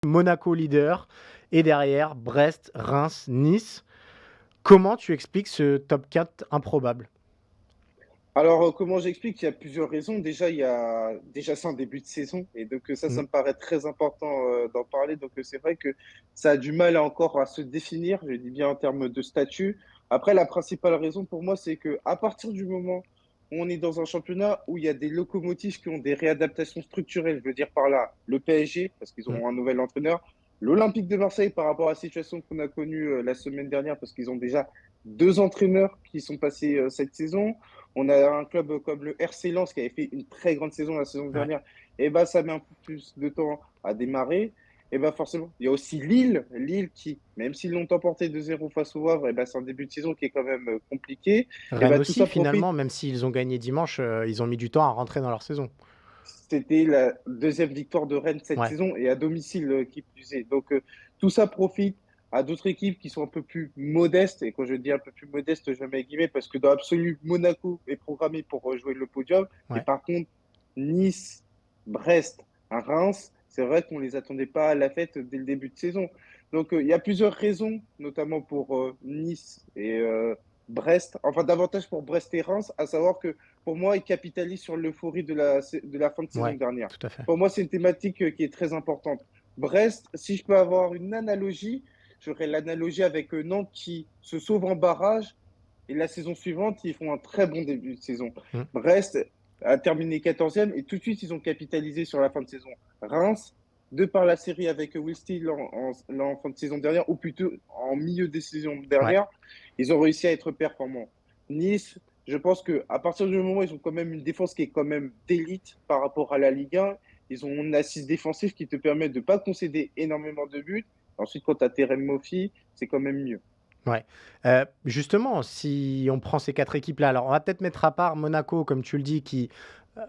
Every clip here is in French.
Monaco leader et derrière Brest, Reims, Nice. Comment tu expliques ce top 4 improbable? Alors, comment j'explique? Il y a plusieurs raisons. Déjà, c'est un début de saison et donc ça Mmh. me paraît très important, d'en parler. Donc c'est vrai que ça a du mal encore à se définir, je dis bien en termes de statut. Après, la principale raison pour moi, c'est que à partir du moment où on est dans un championnat où il y a des locomotives qui ont des réadaptations structurelles, je veux dire par là, le PSG, parce qu'ils Mmh. auront un nouvel entraîneur, l'Olympique de Marseille par rapport à la situation qu'on a connue, la semaine dernière, parce qu'ils ont déjà 2 entraîneurs qui sont passés, cette saison. On a un club comme le RC Lens qui avait fait une très grande saison la saison Ouais. dernière. Et ben, ça met un peu plus de temps à démarrer. Et ben, forcément, il y a aussi Lille qui, même s'ils l'ont emporté 2-0 face au Havre, et ben, c'est un début de saison qui est quand même compliqué. Et Rennes ben, tout aussi ça profite. finalement, même s'ils ont gagné dimanche, ils ont mis du temps à rentrer dans leur saison. C'était la deuxième victoire de Rennes cette Ouais. saison et à domicile, qui plus est. Donc, tout ça profite à d'autres équipes qui sont un peu plus modestes. Et quand je dis un peu plus modeste, je mets guillemets parce que dans l'absolu, Monaco est programmé pour jouer le podium. Mais Ouais. par contre, Nice, Brest, Reims, c'est vrai qu'on ne les attendait pas à la fête dès le début de saison. Donc, il y a plusieurs raisons, notamment pour Nice et Brest, enfin davantage pour Brest et Reims, à savoir que pour moi, ils capitalisent sur l'euphorie de la fin de saison Ouais, dernière. tout à fait. Pour moi, c'est une thématique qui est très importante. Brest, si je peux avoir une analogie, j'aurais l'analogie avec Nantes qui se sauve en barrage et la saison suivante, ils font un très bon début de saison. Mmh. Brest a terminé 14e et tout de suite, ils ont capitalisé sur la fin de saison. Reims, de par la série avec Will Steele en fin de saison dernière, ou plutôt en milieu de saison Ouais. dernière, ils ont réussi à être performants. Nice, je pense qu'à partir du moment où ils ont quand même une défense qui est quand même d'élite par rapport à la Ligue 1, ils ont une assise défensive qui te permet de ne pas concéder énormément de buts. Ensuite, quand tu as Terem Moffi, c'est quand même mieux. Ouais. Justement, si on prend ces 4 équipes-là, alors on va peut-être mettre à part Monaco, comme tu le dis, qui,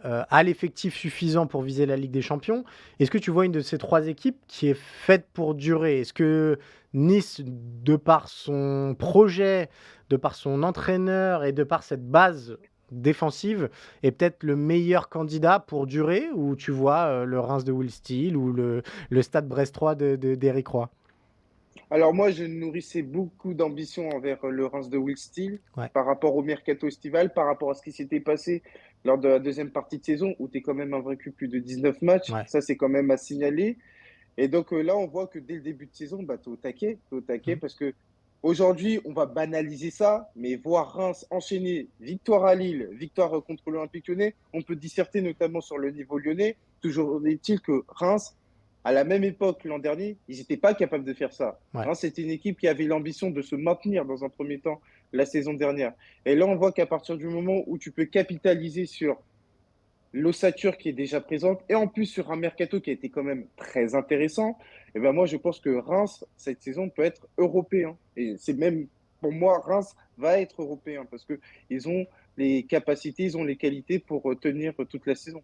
a l'effectif suffisant pour viser la Ligue des Champions. Est-ce que tu vois une de ces 3 équipes qui est faite pour durer? Est-ce que Nice, de par son projet, de par son entraîneur et de par cette base défensive, est peut-être le meilleur candidat pour durer? Ou tu vois, le Reims de Will Steele ou le Stade Brestois d'Éric Roy? Alors moi, je nourrissais beaucoup d'ambition envers le Reims de Will Steele Ouais, par rapport au mercato estival, par rapport à ce qui s'était passé lors de la deuxième partie de saison où tu es quand même invaincu plus de 19 matchs. ouais. Ça, c'est quand même à signaler. Et donc là, on voit que dès le début de saison, bah, t'es au taquet Mmh. parce que aujourd'hui, on va banaliser ça, mais voir Reims enchaîner victoire à Lille, victoire contre l'Olympique Lyonnais, on peut disserter notamment sur le niveau lyonnais. Toujours est-il que Reims, à la même époque l'an dernier, ils n'étaient pas capables de faire ça. Ouais. Reims, c'était une équipe qui avait l'ambition de se maintenir dans un premier temps la saison dernière. Et là, on voit qu'à partir du moment où tu peux capitaliser sur l'ossature qui est déjà présente et en plus sur un mercato qui a été quand même très intéressant, et ben moi je pense que Reims cette saison peut être européen et c'est même pour moi Reims va être européen parce que ils ont les capacités, ils ont les qualités pour tenir toute la saison.